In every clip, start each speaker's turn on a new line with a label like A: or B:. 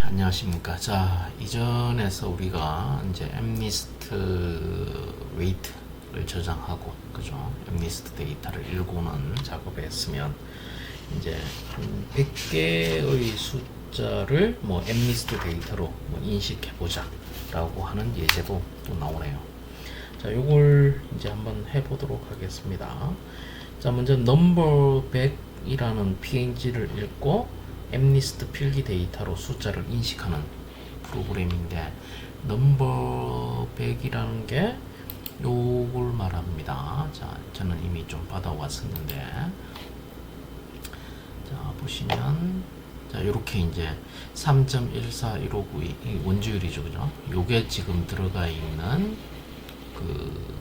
A: 안녕하십니까. 자, 이전에서 우리가 이제 엠니스트 웨이트를 저장하고, 그죠? 엠니스트 데이터를 읽고는 작업을 했으면, 이제 한 100개의 숫자를 뭐 엠니스트 데이터로 뭐 인식해보자 라고 하는 예제도 또 나오네요. 자, 요걸 이제 한번 해보도록 하겠습니다. 자, 먼저 number 100이라는 png를 읽고 엠니스트 필기 데이터로 숫자를 인식하는 프로그램인데, 넘버 100이라는 게 요걸 말합니다. 자, 저는 이미 좀 받아왔었는데, 자, 보시면, 자, 요렇게 이제 3.14159이 원주율이죠, 그죠? 요게 지금 들어가 있는 그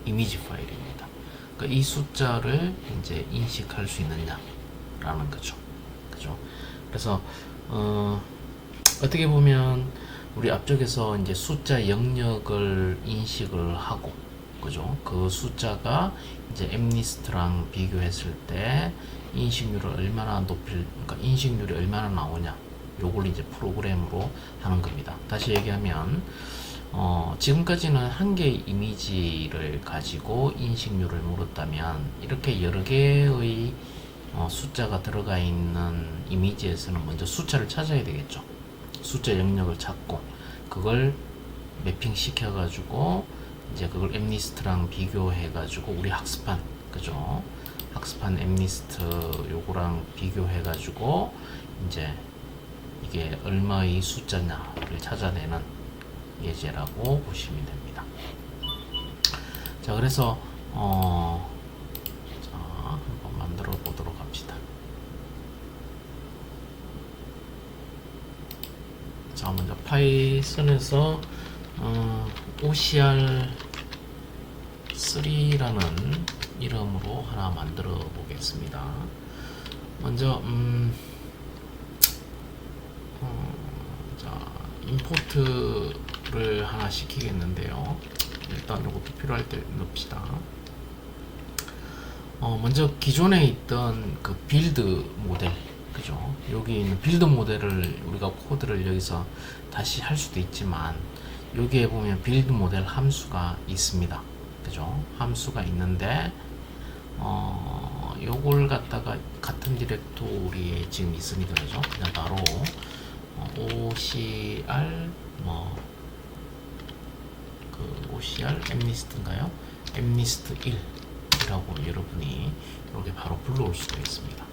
A: 이미지 파일입니다. 그러니까 이 숫자를 이제 인식할 수 있느냐라는 거죠. 그죠? 그래서 어떻게 보면 우리 앞쪽에서 이제 숫자 영역을 인식을 하고, 그죠? 그 숫자가 이제 엠니스트랑 비교했을 때 인식률을 얼마나 그러니까 인식률이 얼마나 나오냐, 요걸 이제 프로그램으로 하는 겁니다. 다시 얘기하면 지금까지는 한 개의 이미지를 가지고 인식률을 물었다면, 이렇게 여러 개의 숫자가 들어가 있는 이미지에서는 먼저 숫자를 찾아야 되겠죠. 숫자 영역을 찾고 그걸 매핑 시켜가지고 이제 그걸 엠니스트랑 비교해가지고 우리 학습한, 그죠? 학습한 엠니스트 요거랑 비교해가지고 이제 이게 얼마의 숫자냐를 찾아내는 예제라고 보시면 됩니다. 자, 그래서 자, 한번 만들어 보도록 합시다. 자, 먼저 파이썬에서 OCR3라는 이름으로 하나 만들어 보겠습니다. 먼저 자, 임포트를 하나 시키겠는데요. 일단 이것도 필요할 때 넣읍시다. 먼저 기존에 있던 그 빌드 모델, 그죠? 여기 있는 빌드 모델을 우리가 코드를 여기서 다시 할 수도 있지만, 여기에 보면 빌드 모델 함수가 있습니다. 그죠? 함수가 있는데, 요걸 갖다가 같은 디렉토리에 지금 있으니까, 그죠? 그냥 바로 OCR OCR 엠니스트인가요? 엠니스트 1이라고 여러분이 이렇게 바로 불러올 수가 있습니다.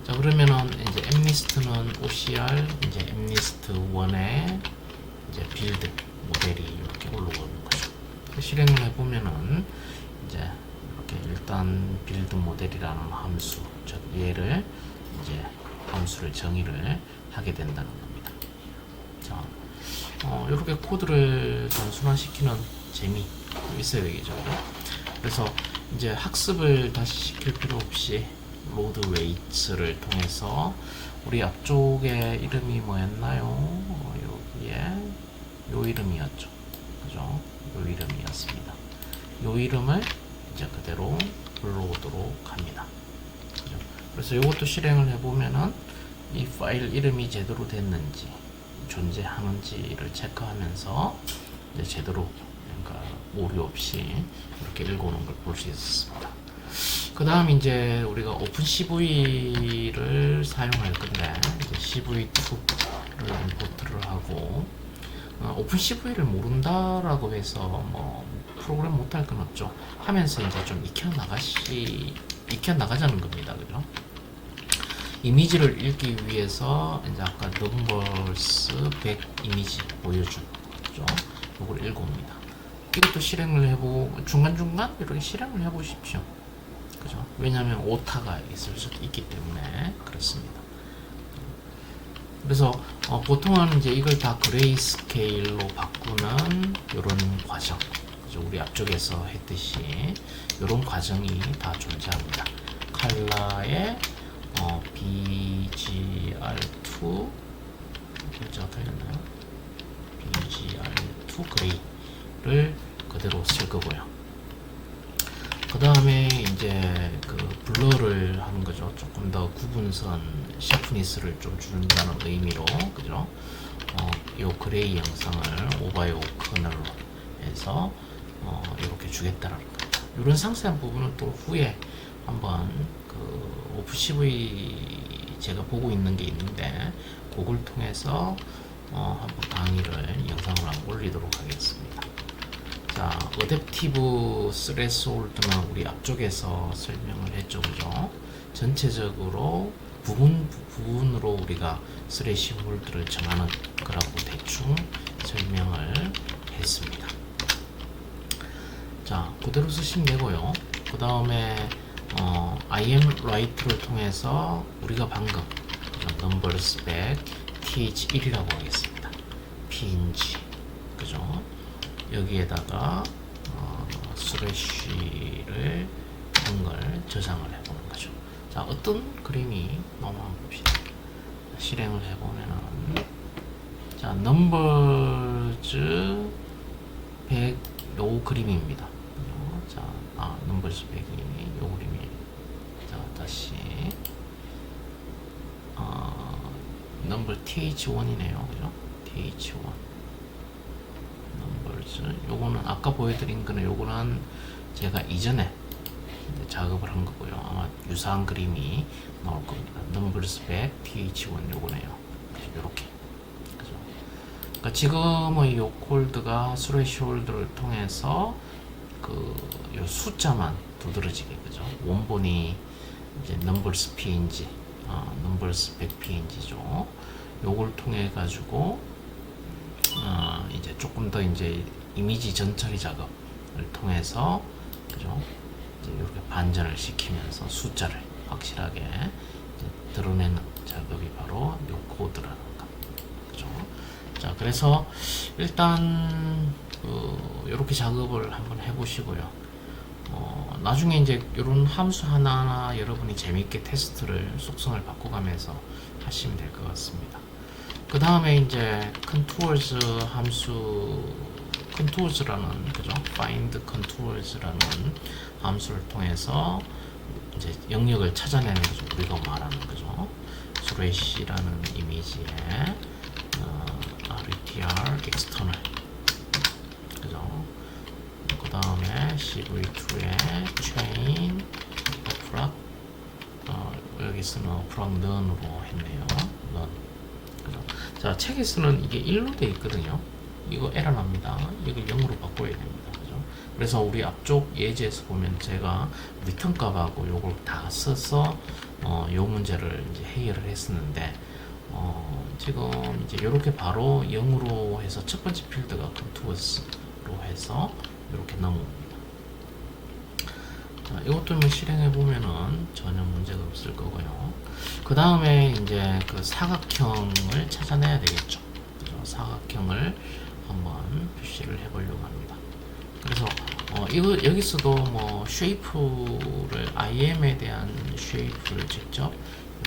A: 자, 그러면은 이제 엠니스트는 OCR 이제 엠니스트 1의 이제 빌드 모델이 이렇게 올라오는 거죠. 실행을 해보면은 이제 이렇게 일단 빌드 모델이라는 함수, 즉 얘를 이제 함수를 정의를 하게 된다는 겁니다. 자, 이렇게 코드를 단순화시키는 재미 있어야 되겠죠. 그래서 이제 학습을 다시 시킬 필요 없이 로드 웨이츠를 통해서 우리 앞쪽에 이름이 뭐였나요? 여기에 요 이름이었죠. 그죠? 요 이름이었습니다. 요 이름을 이제 그대로 불러오도록 합니다. 그죠? 그래서 이것도 실행을 해보면은 이 파일 이름이 제대로 됐는지, 존재하는지를 체크하면서 이제 제대로, 그러니까 오류 없이 이렇게 읽어오는 걸 볼 수 있었습니다. 그 다음 이제 우리가 오픈CV를 사용할 건데, 이제 CV2를 임포트를 하고, 오픈CV를 모른다라고 해서 뭐 프로그램 못할 건 없죠. 하면서 이제 좀 익혀나가자는 겁니다. 그죠? 이미지를 읽기 위해서 이제 아까 넘버스 100 이미지 보여준, 그죠? 이걸 읽어옵니다. 이것도 실행을 해보고 중간중간 이렇게 실행을 해보십시오. 그죠? 왜냐하면 오타가 있을 수도 있기 때문에 그렇습니다. 그래서 보통은 이제 이걸 다 그레이스케일로 바꾸는 이런 과정, 그죠? 우리 앞쪽에서 했듯이 이런 과정이 다 존재합니다. 컬러에 BGR2 글자가 틀렸나요? BGR2 그레이를 그대로 쓸 거고요. 그 다음에 이제 그 블러를 하는 거죠. 조금 더 구분선 샤프니스를 좀 준다는 의미로, 그죠? 요 그레이 영상을 오바이오 커널로 해서 이렇게 주겠다라는 겁니다. 이런 상세한 부분은 또 후에 한번 그 오프CV 제가 보고 있는 게 있는데 그걸 통해서 한번 강의를 영상을 한번 올리도록 하겠습니다. 자, 어댑티브 스레스홀드는 우리 앞쪽에서 설명을 했죠, 그죠? 전체적으로 부분으로 우리가 스레시홀드를 정하는 거라고 대충 설명을 했습니다. 자, 그대로 쓰시면 되고요. 그 다음에 IM write를 통해서 우리가 방금 number spec th1이라고 하겠습니다. png, 그죠? 여기에다가 스래시를 한 걸 저장을 해보는 거죠. 자, 어떤 그림이 한번 봅시다. 실행을 해보면은, 자, 넘버즈 100, 요 그림입니다. 자, 넘버즈 100이 요 그림이. 자, 다시 넘버 th1이네요, 그죠? th1 넘버즈. 요거는 아까 보여드린 거는, 요거는 제가 이전에 작업을 한 거고요. 아마 유사한 그림이 나올 겁니다. 넘버스 100 th1 요거네요. 요렇게. 그죠? 그러니까 지금의 요 콜드가 스레시홀드를 통해서 요 숫자만 두드러지게, 그죠? 원본이 이제 넘버스 png, 넘버스 100 png죠. 요걸 통해 가지고 이제 조금 더 이제 이미지 전처리 작업을 통해서, 그죠? 이제 이렇게 반전을 시키면서 숫자를 확실하게 이제 드러내는 작업이 바로 요 코드라는 거, 그죠? 자, 그래서 일단 이렇게 작업을 한번 해보시고요. 나중에 이제 이런 함수 하나하나 여러분이 재밌게 테스트를 속성을 바꿔가면서 하시면 될 것 같습니다. 그 다음에 이제 contours 함수, contours라는, 그죠? find contours라는 함수를 통해서 이제 영역을 찾아내는 거죠. 우리가 말하는 거죠. 스레시라는 이미지에 RETR external, 그죠? 그 다음에 CV2에 chain 프락, 여기서는 프락 none으로 했네요. none. 그죠? 자, 책에서는 이게 1로 되어 있거든요. 이거 에러 납니다. 이걸 0으로 바꿔야 됩니다. 그죠? 그래서 우리 앞쪽 예제에서 보면 제가 리턴 값하고 요걸 다 써서 요 문제를 이제 해결을 했었는데, 지금 이제 이렇게 바로 0으로 해서 첫 번째 필드가 contours로 해서 이렇게 넘어옵니다. 자, 이것도 뭐 실행해 보면은 전혀 문제가 없을 거고요. 그 다음에 이제 그 사각형을 찾아내야 되겠죠. 그죠? 사각형을 한번 표시를 해보려고 합니다. 그래서 이거 여기서도 뭐 쉐이프를, IM에 대한 쉐이프를 직접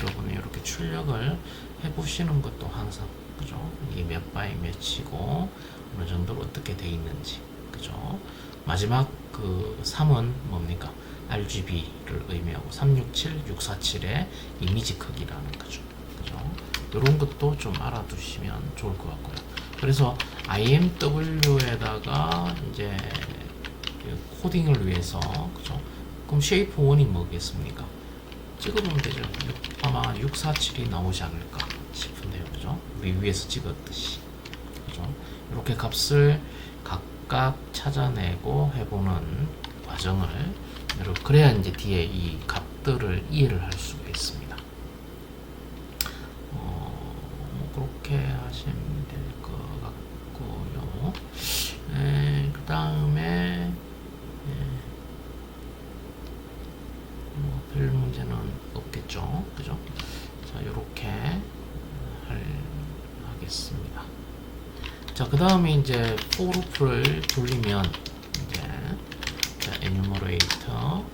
A: 여러분이 이렇게 출력을 해보시는 것도 항상, 그죠? 이게 몇 바이 몇이고 어느 정도로 어떻게 돼 있는지, 그죠? 마지막 그 3은 뭡니까? RGB를 의미하고 367, 647의 이미지 크기라는 거죠. 그죠? 이런 것도 좀 알아두시면 좋을 것 같고요. 그래서 IMW에다가 이제 코딩을 위해서, 그죠? 그럼 쉐이프 1이 뭐겠습니까? 찍어보면 되죠. 아마 647이 나오지 않을까 싶은데요, 그죠? 우리 위에서 찍었듯이, 그죠? 이렇게 값을 각각 찾아내고 해보는 과정을, 그래야 이제 뒤에 이 값들을 이해를 할 수가 있습니다. 뭐 그렇게 하시면 될 것 같고요. 그 다음에 뭐 별 문제는 없겠죠, 그죠? 자, 요렇게 하겠습니다. 자, 그 다음에 이제 for loop를 돌리면 이제 enumerator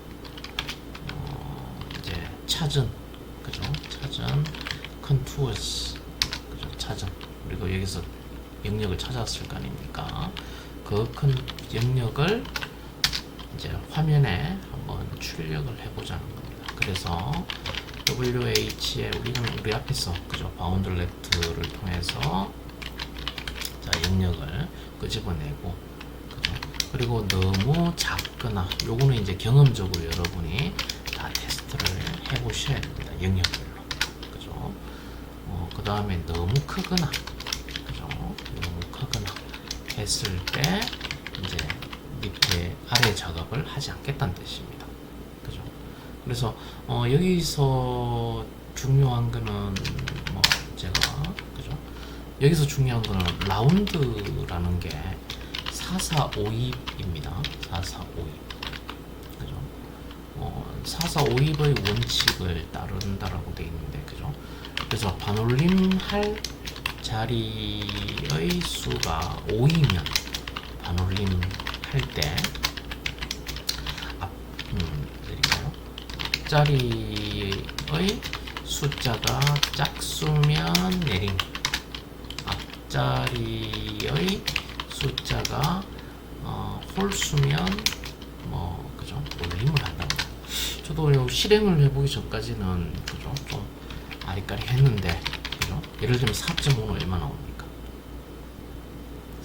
A: 이제 찾은, 그죠? 찾은 contours, 그죠? 찾은, 그리고 여기서 영역을 찾았을 거 아닙니까? 그 큰 영역을 이제 화면에 한번 출력을 해보자는 겁니다. 그래서 WH에 우리 앞에서 그죠 바운드 레프트를 통해서 자 영역을 끄집어내고 그죠. 그리고 너무 작거나 요거는 이제 경험적으로 여러분이 다 테스트를 해보셔야 됩니다. 영역별로 그죠. 그 다음에 너무 크거나 그죠 너무 크거나 했을 때 이제 밑에 아래 작업을 하지 않겠다는 뜻입니다. 그죠? 그래서 여기서 중요한 거는 뭐 제가 그죠? 여기서 중요한 거는 라운드라는 게 4452입니다. 4452. 그죠? 4452의 원칙을 따른다라고 되어 있는데 그죠? 그래서 반올림 할 자리의 수가 5이면 반올림 할 때 내릴까요? 앞자리의 숫자가 짝수면 내림, 앞자리의 숫자가 홀수면 뭐 그죠 올림을 한다. 저도 요 실행을 해보기 전까지는 그죠 좀 아리까리 했는데 그죠 예를 들면 4.5는 얼마 나옵니까?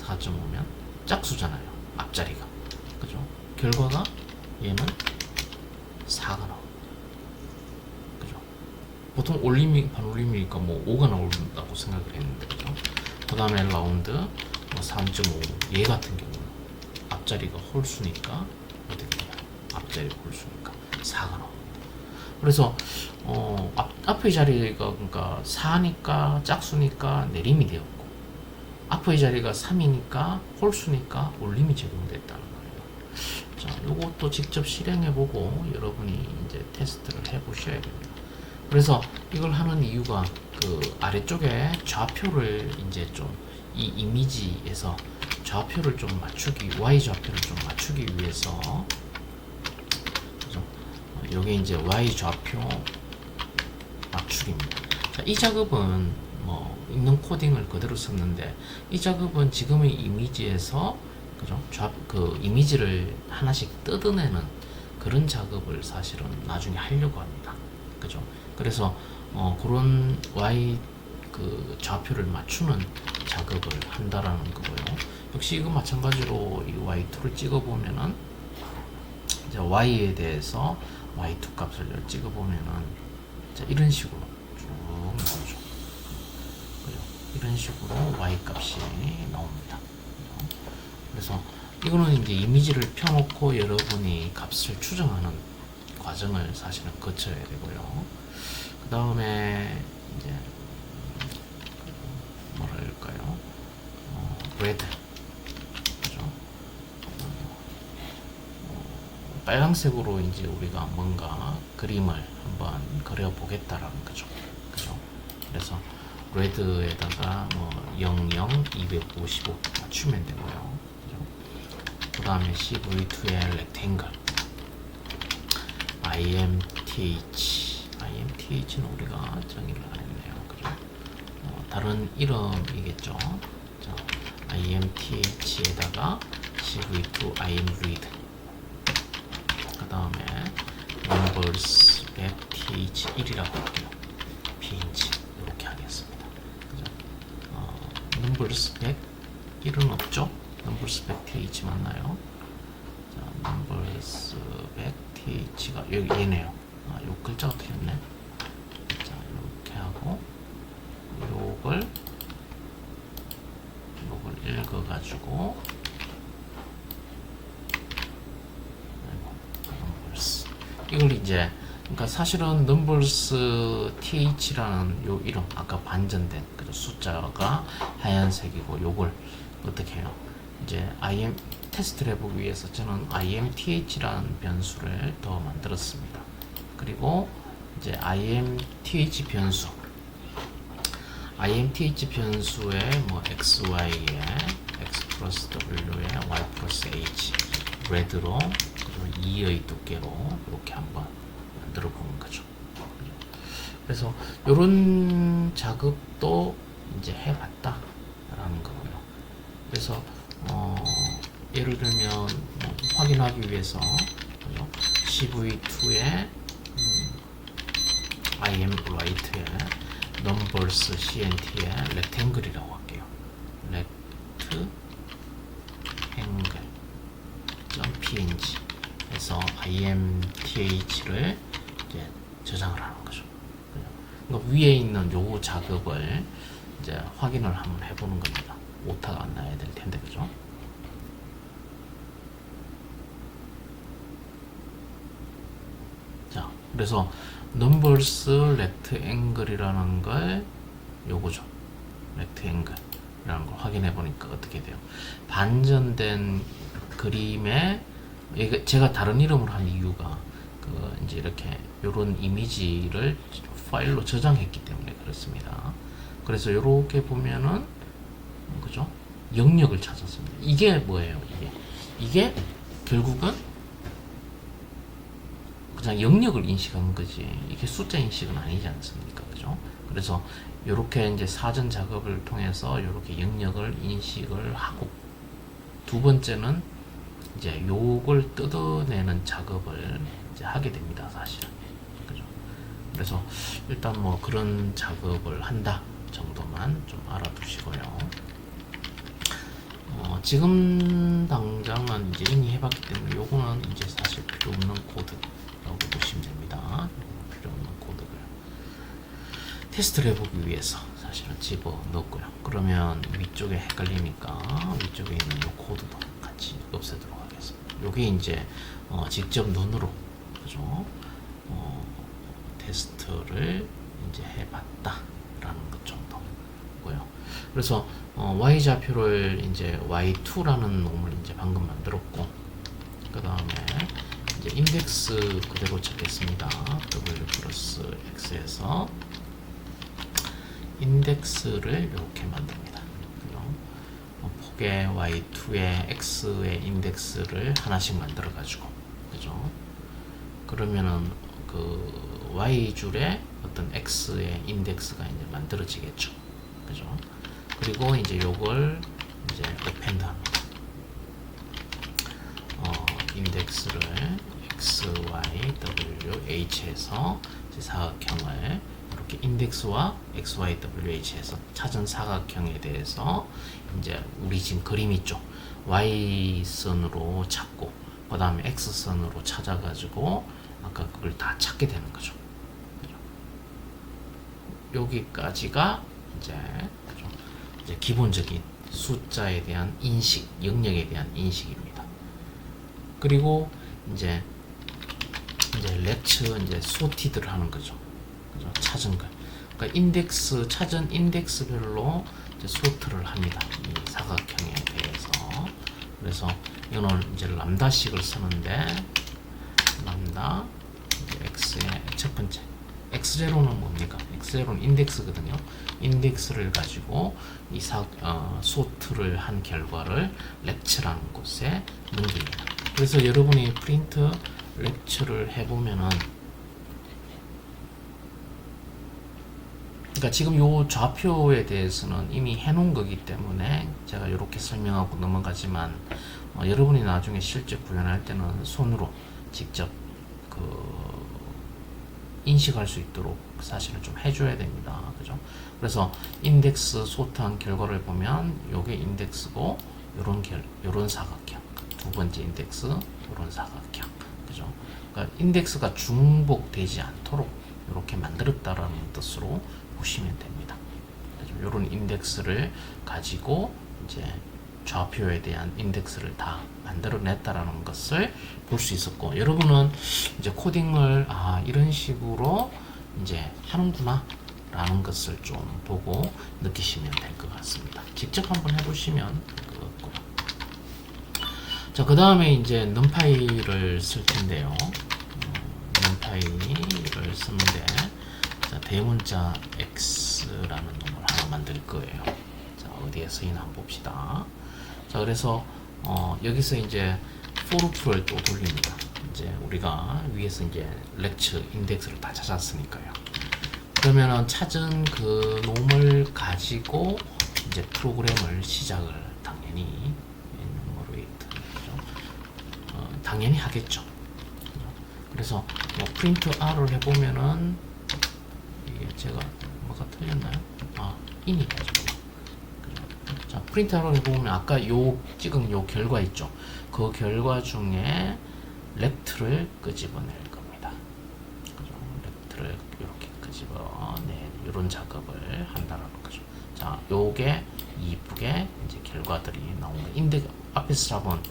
A: 4.5면 짝수잖아요. 앞자리가 그죠? 결과가 얘는 4가 나옵니다. 그죠? 보통 올림이 반올림이니까 뭐 5가 나온다고 생각을 했는데 그죠? 그 다음에 라운드 뭐 3.5. 얘 같은 경우는 앞자리가 홀수니까 어떻게 돼요? 앞자리가 홀수니까 4가 나옵니다. 그래서 앞의 자리가 그러니까 4니까 짝수니까 내림이 되었고 앞의 자리가 3이니까 홀수니까 올림이 제공됐다는 거예요. 자, 요것도 직접 실행해보고 여러분이 이제 테스트를 해보셔야 됩니다. 그래서 이걸 하는 이유가 그 아래쪽에 좌표를 이제 좀 이 이미지에서 좌표를 좀 맞추기, Y 좌표를 좀 맞추기 위해서 그죠? 요게 이제 Y 좌표 맞추기입니다. 자, 이 작업은 뭐 있는 코딩을 그대로 썼는데 이 작업은 지금의 이미지에서 그죠? 그 이미지를 하나씩 뜯어내는 그런 작업을 사실은 나중에 하려고 합니다. 그죠? 그래서 그런 Y 그 좌표를 맞추는 작업을 한다라는 거고요. 역시 이거 마찬가지로 이 Y2를 찍어보면은 이제 Y에 대해서 Y2 값을 찍어보면은 자, 이런 식으로 쭉 나오죠. 그죠? 이런 식으로 Y 값이 나옵니다. 그래서 이거는 이제 이미지를 펴놓고 여러분이 값을 추정하는 과정을 사실은 거쳐야 되고요. 그 다음에 이제 뭐랄까요? 레드 그죠? 빨강색으로 이제 우리가 뭔가 그림을 한번 그려보겠다라는 거죠. 그죠? 그래서 레드에다가 뭐 00, 255 맞추면 되고요. 그 다음에 CV2의 렉탱글 IMTH는 우리가 정의를 안 했네요. 그죠? 다른 이름이겠죠. 자, IMTH에다가 CV2 IMRead 그 다음에 numbers th1이라고 할게요. png 이렇게 하겠습니다. 그죠? numbers 101은 없죠? numbers th 맞나요? 자, numbers th가 여기 얘네요. 요 글자가 틀렸네. 자, 이렇게 하고 요걸 읽어가지고 numbers 이걸 이제 그러니까 사실은 numbers th라는 요 이름 아까 반전된 그 숫자가 하얀색이고 요걸 어떻게 해요? 이제 테스트를 해보기 위해서 저는 imth라는 변수를 더 만들었습니다. 그리고 이제 imth 변수 imth 변수에 뭐 xy에 x 플러스 w에 y 플러스 h 레드로 그리고 2의 두께로 이렇게 한번 만들어 보는 거죠. 그래서 이런 작업도 이제 해봤다라는 거고요. 그래서 예를 들면 확인하기 위해서 그죠? CV2에 im right에 numbers cnt에 rectangle이라고 할게요. rectangle.png 해서 imth를 이제 저장을 하는 거죠. 그러니까 위에 있는 요 작업을 이제 확인을 한번 해보는 겁니다. 오타가 안 나야 될 텐데, 그죠? 자, 그래서 numbers rectangle이라는 걸 요거죠. rectangle이라는 걸 확인해 보니까 어떻게 돼요? 반전된 그림에 제가 다른 이름으로 한 이유가 이제 이렇게 요런 이미지를 파일로 저장했기 때문에 그렇습니다. 그래서 요렇게 보면은 그죠? 영역을 찾았습니다. 이게 뭐예요? 이게 결국은 그냥 영역을 인식한 거지. 이게 숫자 인식은 아니지 않습니까? 그죠? 그래서 요렇게 이제 사전 작업을 통해서 요렇게 영역을 인식을 하고, 두 번째는 이제 요걸 뜯어내는 작업을 이제 하게 됩니다, 사실은. 그죠? 그래서 일단 뭐 그런 작업을 한다 정도만 좀 알아두시고요. 지금 당장은 이제 이미 해봤기 때문에 요거는 이제 사실 필요 없는 코드라고 보시면 됩니다. 필요 없는 코드를 테스트를 해보기 위해서 사실은 집어 넣었고요. 그러면 위쪽에 헷갈리니까 위쪽에 있는 요 코드도 같이 없애도록 하겠습니다. 요게 이제 직접 눈으로 그죠? 테스트를 이제 해봤다라는 것 정도고요. 그래서 y 좌표를 이제 y2라는 놈을 이제 방금 만들었고, 그 다음에 이제 인덱스 그대로 찾겠습니다. w 플러스 x에서 인덱스를 이렇게 만듭니다. 폭의 y2에 x의 인덱스를 하나씩 만들어 가지고, 그죠? 그러면은 그 y줄에 어떤 x의 인덱스가 이제 만들어지겠죠. 그죠? 그리고 이제 요걸 이제 append 합니다. 인덱스를 x, y, w, h에서 사각형을 이렇게 인덱스와 x, y, w, h에서 찾은 사각형에 대해서 이제 우리 지금 그림 있죠. y선으로 찾고 그 다음에 x선으로 찾아가지고 아까 그걸 다 찾게 되는 거죠. 여기까지가 이제 기본적인 숫자에 대한 인식, 영역에 대한 인식입니다. 그리고 이제 렉처 이제 소티드를 하는 거죠. 그죠? 찾은 거. 그러니까 인덱스 찾은 인덱스별로 이제 소트를 합니다. 이 사각형에 대해서. 그래서 이거는 이제 람다식을 쓰는데 람다 이제 x의 첫 번째 x0는 뭡니까? x0는 인덱스거든요. 인덱스를 가지고 이 소트를 한 결과를 렉처라는 곳에 넘깁니다. 그래서 여러분이 프린트 렉처를 해보면은, 그러니까 지금 요 좌표에 대해서는 이미 해놓은 거기 때문에 제가 이렇게 설명하고 넘어가지만, 여러분이 나중에 실제 구현할 때는 손으로 직접 인식할 수 있도록 사실은 좀 해줘야 됩니다. 그죠? 그래서 인덱스 소트한 결과를 보면 요게 인덱스고 요런 사각형, 두 번째 인덱스 요런 사각형, 그죠? 그러니까 인덱스가 중복되지 않도록 이렇게 만들었다라는 뜻으로 보시면 됩니다. 요런 인덱스를 가지고 이제 좌표에 대한 인덱스를 다 만들어냈다라는 것을 볼 수 있었고, 여러분은 이제 코딩을 이런 식으로 이제 하는구나 라는 것을 좀 보고 느끼시면 될 것 같습니다. 직접 한번 해보시면 될 것 같고요. 자, 그 다음에 이제 numpy를 쓸 텐데요. numpy를 쓰는데, 자, 대문자 x라는 놈을 하나 만들 거예요. 자, 어디에 쓰이나 한번 봅시다. 자, 그래서 여기서 이제 for로프를 또 돌립니다. 이제 우리가 위에서 이제 렉처 인덱스를 다 찾았으니까요. 그러면은 찾은 그 놈을 가지고 이제 프로그램을 시작을 당연히 enumerate 당연히 하겠죠. 그래서 뭐 프린트 R을 해보면은 이게 제가 뭐가 틀렸나요? 인이 가지고. 자, 프린트 R을 해보면 아까 요 찍은 요 결과 있죠. 그 결과 중에 렉트를 끄집어낼 겁니다. 그죠? 렉트를 이렇게 끄집어내 이런 작업을 한다라는 거죠. 자, 요게 이쁘게 이제 결과들이 나오는 인덱 앞에서 잡은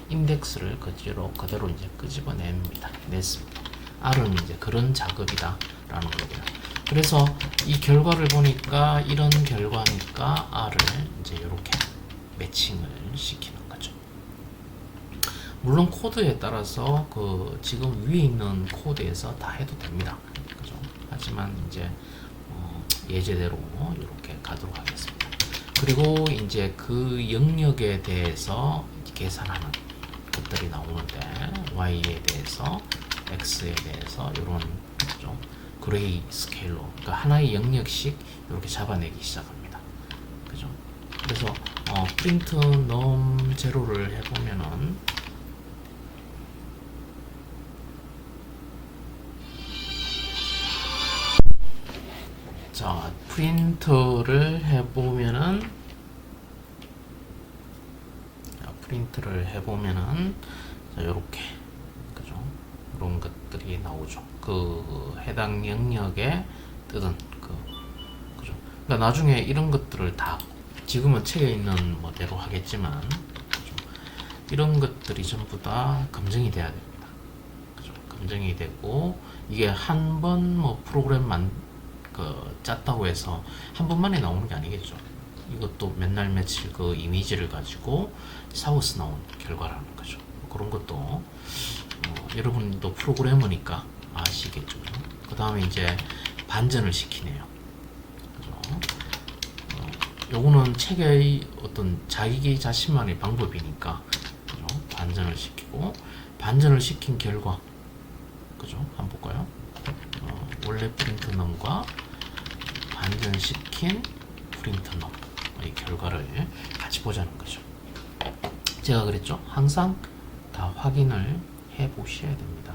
A: 인덱스를 그대로 이제 끄집어냅니다. 냈습니다. R은 이제 그런 작업이다라는 거고요. 그래서 이 결과를 보니까 이런 결과니까 R을 이제 이렇게 매칭을 시키는 거죠. 물론 코드에 따라서 그 지금 위에 있는 코드에서 다 해도 됩니다. 그죠? 하지만 이제 예제대로 이렇게 가도록 하겠습니다. 그리고 이제 그 영역에 대해서 계산하는 것들이 나오는데 Y에 대해서 X에 대해서 이런 좀 그레이 스케일로 그러니까 하나의 영역씩 이렇게 잡아내기 시작합니다. 그죠? 그래서 프린트 num 제로를 해보면은 자, 프린트를 해보면은 자, 요렇게 그죠? 이런 것들이 나오죠. 그 해당 영역에 뜨던 그죠? 그러니까 나중에 이런 것들을 다 지금은 책에 있는 뭐대로 하겠지만 그죠? 이런 것들이 전부 다 검증이 돼야 됩니다. 그죠? 검증이 되고 이게 한 번 뭐 프로그램만 짰다고 해서 한 번만에 나오는 게 아니겠죠. 이것도 맨날 며칠 그 이미지를 가지고 사워스 나온 결과라는 거죠. 그런 것도 여러분도 프로그래머니까 아시겠죠. 그 다음에 이제 반전을 시키네요. 그죠? 요거는 책의 어떤 자기 자신만의 방법이니까 그죠? 반전을 시키고 반전을 시킨 결과 그죠? 한번 볼까요? 원래 프린트 넘과 반전시킨 프린트 넘의 결과를 같이 보자는 거죠. 제가 그랬죠. 항상 다 확인을 해 보셔야 됩니다.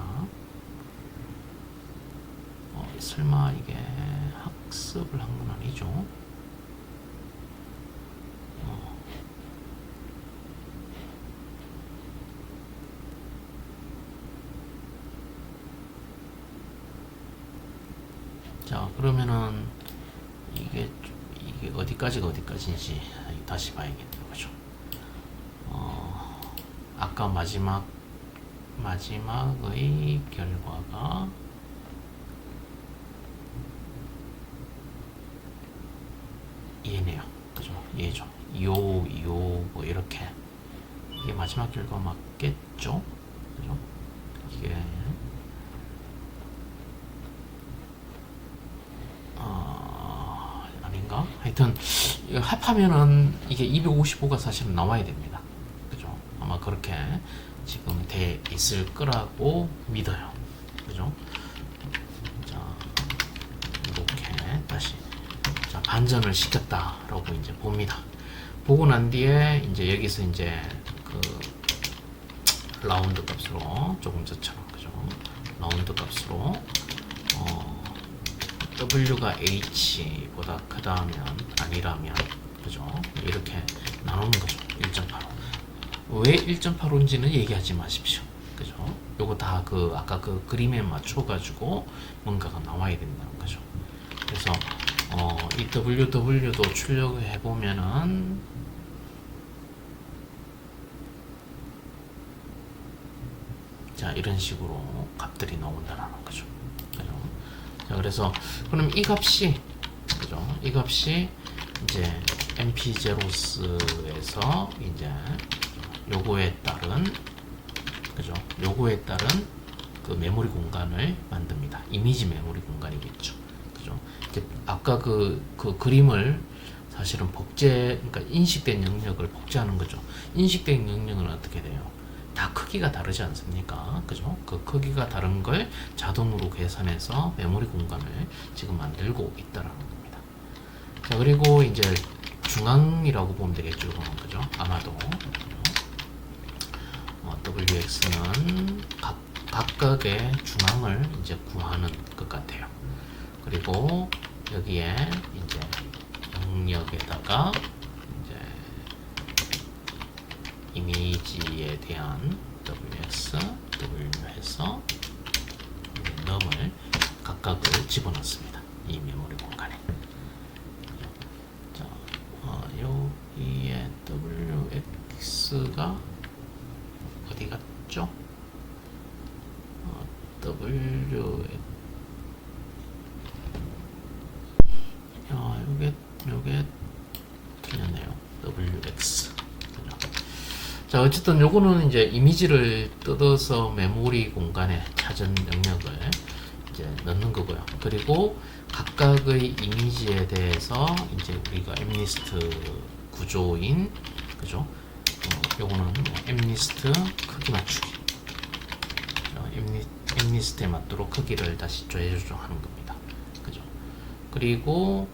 A: 설마 이게 학습을 한 건 아니죠? 자, 그러면은 이게 어디까지가 어디까지인지 다시 봐야겠네요. 그죠? 아까 마지막의 결과가 얘네요. 그죠? 얘죠. 뭐 이렇게 이게 마지막 결과 맞겠죠? 그죠? 이게 아닌가? 하여튼 합하면은 이게 255가 사실은 나와야 됩니다. 그죠? 아마 그렇게 지금 돼 있을 거라고 믿어요. 그죠? 자, 이렇게 다시 자, 반전을 시켰다라고 이제 봅니다. 보고 난 뒤에 이제 여기서 이제 그 라운드 값으로 조금 전처럼 그죠? 라운드 값으로 W가 H보다 크다면 아니라면 그죠? 이렇게 나누는 거죠. 1.85. 왜 1.85인지는 얘기하지 마십시오. 그죠? 요거 다 아까 그 그림에 맞춰 가지고 뭔가가 나와야 된다는 거죠. 그래서 이 WW도 출력해 보면은 자, 이런 식으로 값들이 나온다는 거죠. 그죠? 자, 그래서 그럼 이 값이 그죠? 이 값이 이제 MP0s에서 이제 요거에 따른 그죠? 요거에 따른 그 메모리 공간을 만듭니다. 이미지 메모리 공간이겠죠. 그죠? 이제 아까 그 그림을 사실은 그러니까 인식된 영역을 복제하는 거죠. 인식된 영역은 어떻게 돼요? 다 크기가 다르지 않습니까? 그죠? 그 크기가 다른 걸 자동으로 계산해서 메모리 공간을 지금 만들고 있다라는 겁니다. 자, 그리고 이제 중앙이라고 보면 되겠죠. 그죠? 아마도 wx는 각각의 중앙을 이제 구하는 것 같아요. 그리고 여기에 이제 영역에다가 이제 이미지에 대한 wx, w 해서 num을 각각을 집어넣습니다. 이 메모리 공간에. 자, 여기에 wx가 어디 갔죠? 요게 틀렸네요. wx. 자, 어쨌든 요거는 이제 이미지를 뜯어서 메모리 공간에 찾은 영역을 이제 넣는 거고요. 그리고 각각의 이미지에 대해서 이제 우리가 엠리스트 구조인, 그죠? 요거는 엠리스트 크기 맞추기. 엠리스트에 맞도록 크기를 다시 조정하는 겁니다. 그죠? 그리고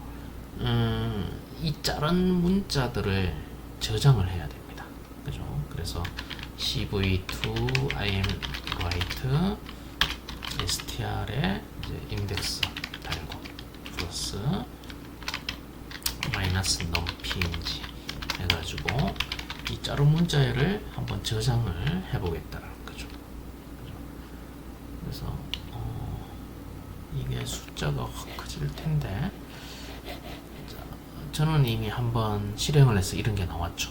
A: 이 자른 문자들을 저장을 해야 됩니다. 그죠? 그래서 cv2 imwrite str에 이제 인덱스 달고 플러스 마이너스 numpng 해가지고 이 자른 문자를 한번 저장을 해보겠다라는 거죠. 그래서 이게 숫자가 확 커질 텐데, 자, 저는 이미 한번 실행을 해서 이런 게 나왔죠.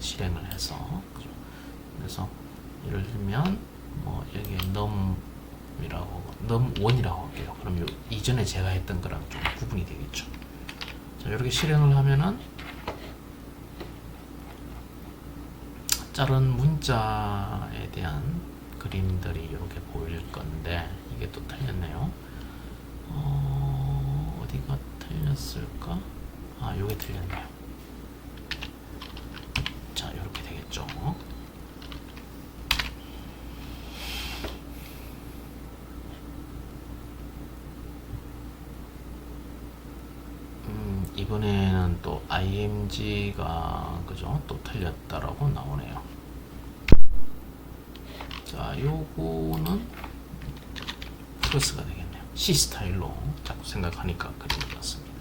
A: 실행을 해서. 그죠? 그래서 예를 들면 뭐 여기에 num1이라고 할게요. 그럼 요 이전에 제가 했던 거랑 좀 구분이 되겠죠. 자, 이렇게 실행을 하면은 자른 문자에 대한 그림들이 이렇게 보일 건데, 이게 또 틀렸네요. 어디가 틀렸을까? 아, 요게 틀렸네요. 자, 이렇게 되겠죠. 이번에는 또 img가 그죠? 또 틀렸다라고 나오네요. 자, 요거는 플러스가 되겠네요. C 스타일로 자꾸 생각하니까 그린 것 같습니다.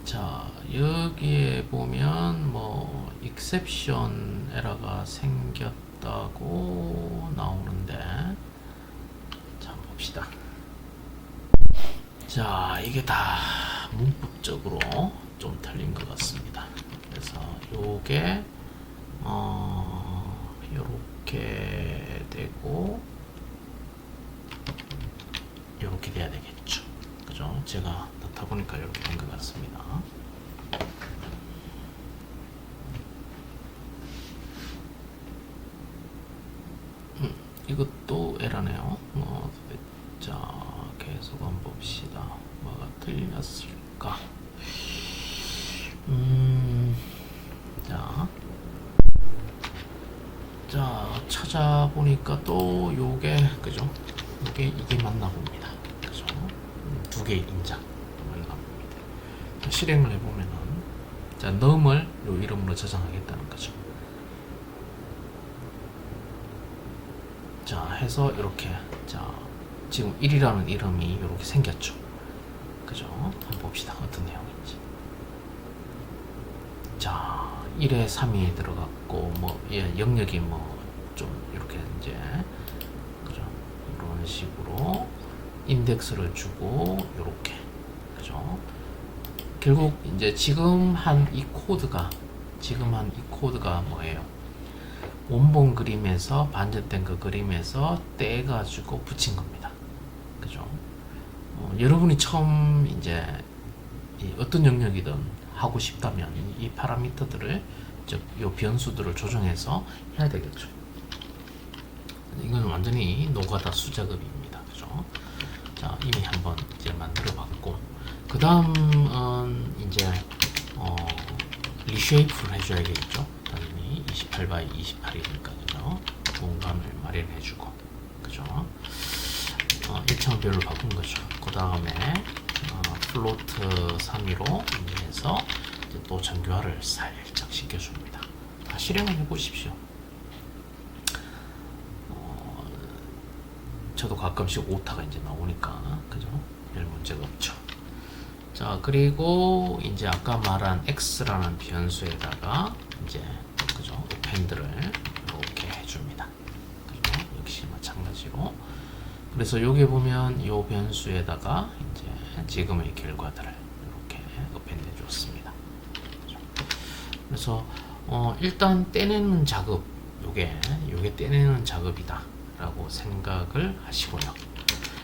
A: 자, 여기에 보면 뭐 exception 에러가 생겼다고 나오는데, 자, 한번 봅시다. 자, 이게 다 문법적으로 좀 틀린 것 같습니다. 그래서 요게 요렇게 되고 요렇게 돼야 되겠죠. 그죠? 제가 넣다 보니까 이렇게 된 것 같습니다. 이것도 에러네요. 자, 계속 한번 봅시다. 뭐가 틀렸을까? 자, 찾아보니까 또 요게, 그죠? 이게 맞나 봅니다. 그죠? 두 개의 인장 맞나 봅니다. 실행을 해보면은, 자, num을 요 이름으로 저장하겠다는 거죠. 자, 해서 이렇게, 자, 지금 1이라는 이름이 이렇게 생겼죠. 그죠? 한번 봅시다. 어떤 내용인지. 자, 1에 3이 들어갔고, 뭐, 영역이 뭐, 좀, 이렇게 이제, 그죠? 이런 식으로 인덱스를 주고, 요렇게. 그죠? 결국, 이제 지금 한 이 코드가 뭐예요? 원본 그림에서, 반전된 그 그림에서 떼가지고 붙인 겁니다. 그죠? 여러분이 처음 이제 어떤 영역이든 하고 싶다면 이 파라미터들을, 즉, 이 변수들을 조정해서 해야 되겠죠. 이건 완전히 노가다 수작업입니다. 그죠? 자, 이미 한번 이제 만들어 봤고, 그 다음은 이제, 리쉐이프를 해줘야겠죠. 당연히 28 x 28이니까, 그죠? 공간을 마련해주고, 그죠? 일정별로 바꾼 거죠. 그 다음에, 플로트 3위로 해서 이제 또 정교화를 살짝 시켜줍니다. 실행을 해보십시오. 저도 가끔씩 오타가 이제 나오니까 그죠? 별 문제가 없죠. 자, 그리고 이제 아까 말한 x라는 변수에다가 이제 그죠? append를 이렇게 해줍니다. 그죠? 역시 마찬가지로. 그래서 여기 보면 이 변수에다가 이제 지금의 결과들을 이렇게 append 해줬습니다. 그죠? 그래서 일단 떼내는 작업, 요게 떼내는 작업이다 라고 생각을 하시고요.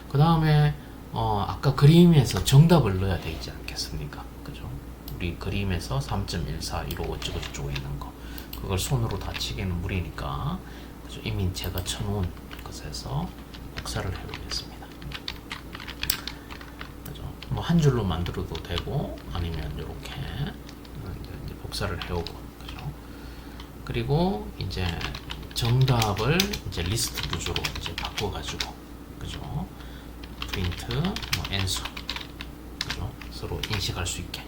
A: 그 다음에 아까 그림에서 정답을 넣어야 되지 않겠습니까? 그죠? 우리 그림에서 3.14 이러고 어쩌고저쩌고 있는 거, 그걸 손으로 다 치기는 무리니까 그죠? 이미 제가 쳐놓은 것에서 복사를 해보겠습니다. 그죠? 뭐 한 줄로 만들어도 되고 아니면 이렇게 복사를 해오고, 그죠? 그리고 이제 정답을 이제 리스트 구조로 이제 바꿔가지고, 그죠? 프린트, 뭐 엔소, 그죠? 서로 인식할 수 있게.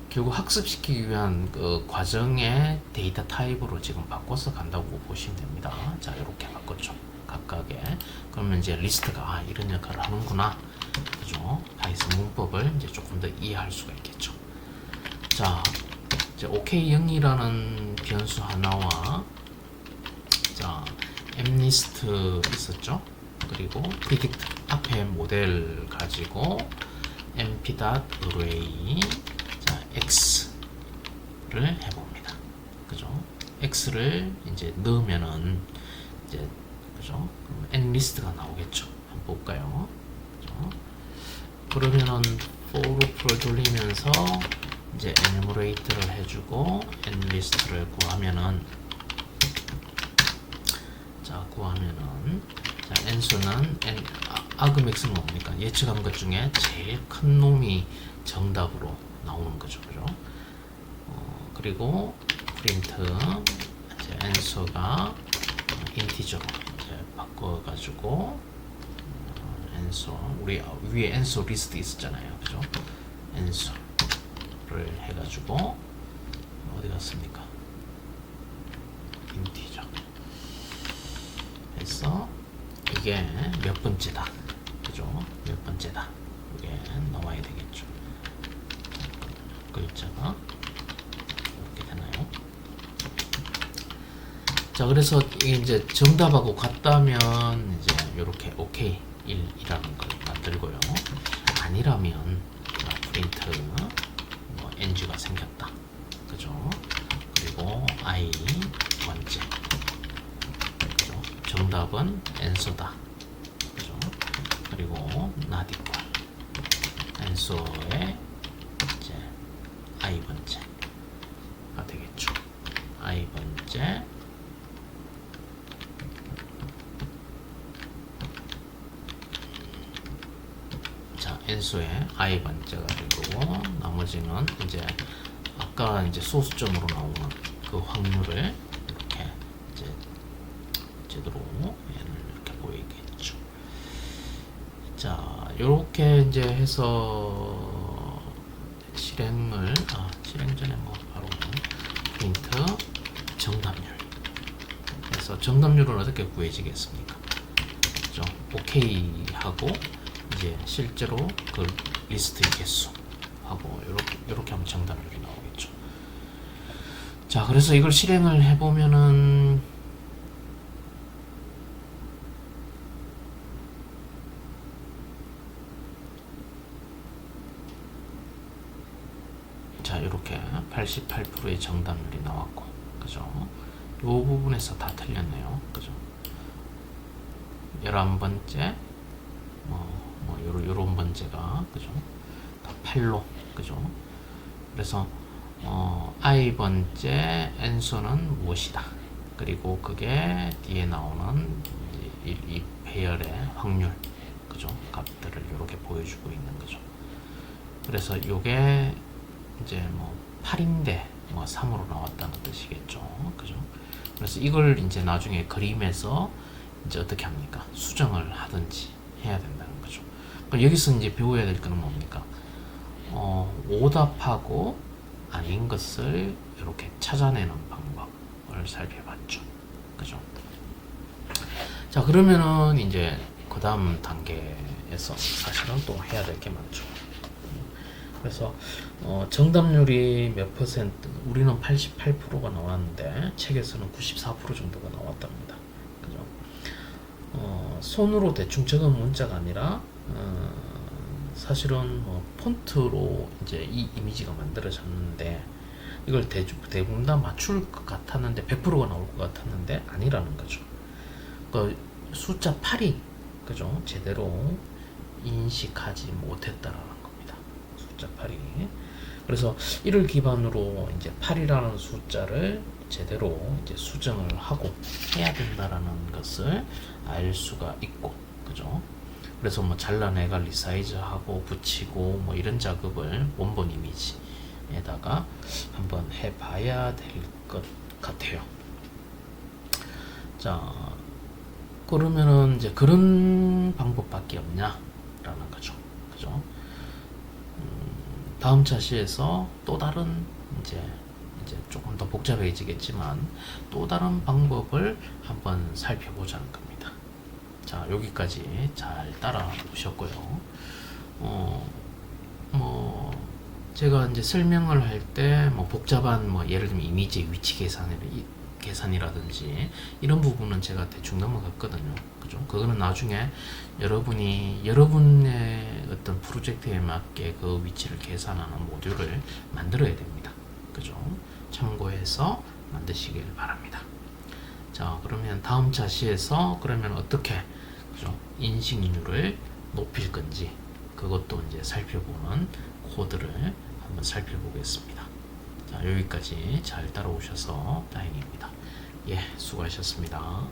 A: 결국 학습시키기 위한 그 과정의 데이터 타입으로 지금 바꿔서 간다고 보시면 됩니다. 자, 이렇게 바꿨죠. 각각의. 그러면 이제 리스트가 이런 역할을 하는구나, 그죠? 파이썬 문법을 이제 조금 더 이해할 수가 있겠죠. 자, 이제 OK0이라는 변수 하나와 자, mlist 있었죠. 그리고 predict 앞에 모델 가지고 mp.array 자, x를 해봅니다. 그죠? x를 이제 넣으면은 이제 그죠? nlist가 나오겠죠. 한번 볼까요? 그죠? 그러면은 for loop를 돌리면서 이제 enumerate를 해주고 nlist를 구하면은 구하면은 자, n수는 argmax는 뭡니까? 예측한 것 중에 제일 큰 놈이 정답으로 나오는 거죠, 그죠? 그리고 print 이제 n수가 인티저로 이제 바꿔가지고 n수 우리 위에 n수 리스트 있었잖아요, 그죠? n수를 해가지고 어디 갔습니까? 인티저 해서 이게 몇 번째다, 그죠? 몇 번째다, 이게 나와야 되겠죠. 글자가 이렇게 되나요? 자, 그래서 이게 이제 정답하고 같다면 이제 이렇게 OK 1이라는 걸 만들고요. 아니라면 프린트 뭐 ng가 생겼다, 그죠? 그리고 I 번째. 정답은 answer다, 그죠? 그리고 not equal answer의 이제 i 번째가 되겠죠. i 번째 자, answer의 i 번째가 되고 나머지는 이제 아까 이제 소수점으로 나오는 그 확률을 이렇게 이제 제대로 얘를 이렇게 보이겠죠. 자, 이렇게 이제 해서 실행을 실행 전에 뭐 바로 프린트 정답률. 그래서 정답률은 어떻게 구해지겠습니까? 그죠? OK 하고 이제 실제로 그 리스트의 개수 하고 이렇게 하면 정답률이 나오겠죠. 자, 그래서 이걸 실행을 해보면은 자, 이렇게 88%의 정답률이 나왔고, 그죠? 이 부분에서 다 틀렸네요, 그죠? 11번째, 요런 번째가, 그죠? 다 8로, 그죠? 그래서, I 번째 n수는 무엇이다. 그리고 그게 뒤에 나오는 이 배열의 확률, 그죠? 값들을 이렇게 보여주고 있는 거죠. 그래서 요게 이제 뭐 8인데 뭐 3으로 나왔다는 뜻이겠죠, 그죠? 그래서 이걸 이제 나중에 그림에서 이제 어떻게 합니까? 수정을 하든지 해야 된다는 거죠. 그러니까 여기서 이제 배워야 될 거는 뭡니까? 오답하고 아닌 것을 이렇게 찾아내는 방법을 살펴봤죠. 그죠? 자, 그러면은 이제 그 다음 단계에서 사실은 또 해야 될 게 많죠. 그래서 정답률이 몇 퍼센트, 우리는 88%가 나왔는데 책에서는 94% 정도가 나왔답니다. 그죠? 손으로 대충 적은 문자가 아니라 사실은 폰트로 이제 이 이미지가 만들어졌는데 이걸 대부분 다 맞출 것 같았는데 100%가 나올 것 같았는데 아니라는 거죠. 그 숫자 8이 그죠? 제대로 인식하지 못했다라는 겁니다. 숫자 8이. 그래서 이를 기반으로 이제 8이라는 숫자를 제대로 이제 수정을 하고 해야 된다라는 것을 알 수가 있고, 그죠? 그래서 뭐 잘라내가 리사이즈하고 붙이고 뭐 이런 작업을 원본 이미지에다가 한번 해봐야 될 것 같아요. 자, 그러면은 이제 그런 방법밖에 없냐라는 거죠. 그죠? 다음 차시에서 또 다른 이제 조금 더 복잡해지겠지만 또 다른 방법을 한번 살펴보자는 겁니다. 자, 여기까지 잘 따라오셨고요. 뭐 제가 이제 설명을 할 때 뭐 복잡한 뭐 예를 들면 이미지 위치 계산이라든지 이런 부분은 제가 대충 넘어갔거든요. 그죠? 그거는 나중에 여러분의 어떤 프로젝트에 맞게 그 위치를 계산하는 모듈을 만들어야 됩니다. 그죠? 참고해서 만드시길 바랍니다. 자, 그러면 다음 차시에서 그러면 어떻게 그죠? 인식률을 높일 건지 그것도 이제 살펴보는 코드를 한번 살펴보겠습니다. 자, 여기까지 잘 따라오셔서 다행입니다. 예, 수고하셨습니다.